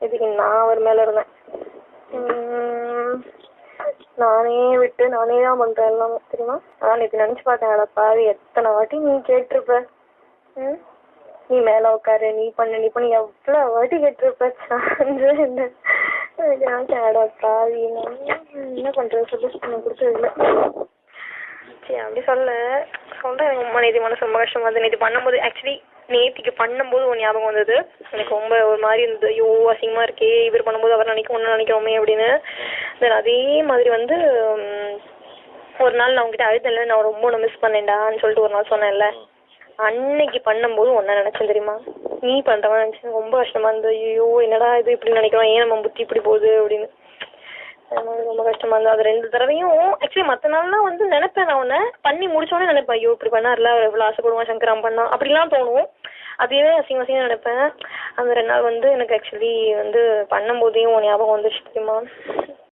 இதுக்கு நான் அவர் மேலே இருந்தேன். நானே விட்டு நானே தான் பண்ணுறேன் எல்லாமே தெரியுமா. அதான் நேற்று நினச்சி பார்த்தேன், அடப்பாவி எத்தனை வாட்டி நீ கேட்டிருப்ப. நீ மேலே உட்காரு, நீ பண்ணு, நீ பண்ணி எவ்வளோ வாட்டி கேட்டிருப்ப. அடப்பாவி என்ன பண்ணுறது சொல்லி கொடுத்ததில்ல. சரி அப்படி சொல்கிறேன். எனக்கு ரொம்ப நேற்று மனசு ரொம்ப கஷ்டமாக இருந்தது. நேற்று பண்ணும்போது ஆக்சுவலி நேற்றுக்கு பண்ணும்போது ஒரு ஞாபகம் வந்தது. எனக்கு ரொம்ப ஒரு மாதிரி இருந்தது, ஐயோ அசிங்கமாக இருக்கே இவர் பண்ணும்போது அவர் ஒன்று நினைக்கிறோமே அப்படின்னு. தென் அதே மாதிரி வந்து ஒரு நாள் நான் உங்ககிட்ட அழுதல, நான் ரொம்ப ஒன்று மிஸ் பண்ணேன்டான்னு சொல்லிட்டு ஒரு நாள் சொன்னேன்ல, அன்னைக்கு பண்ணும்போது ஒன்றா நினச்சேன் தெரியுமா. நீ பண்ணுறவன் நினச்சேன். ரொம்ப கஷ்டமாக இருந்தது. ஐயோ என்னடா இது இப்படி நினைக்கிறோம், ஏன் நம்ம புத்தி இப்படி போகுது அப்படின்னு ரொம்ப கஷ்டமா இருந்தது. அது 2 தடவையும் ஆக்சுவலி மற்ற நாள்லாம் வந்து நினைப்பேன், நான் ஒன்று பண்ணி முடிச்சோடனே நினைப்பேன், ஐயோ இப்படி பண்ணார்ல அவர் எவ்வளோ ஆசைப்படுவான் சங்கராம் பண்ணா அப்படிலாம் தோணும். அதுவே அசிங்க அசிங்கம் நினைப்பேன். அந்த 2 நாள் வந்து எனக்கு ஆக்சுவலி வந்து பண்ணும்போதையும் ஞாபகம் வந்துச்சு தெரியுமா.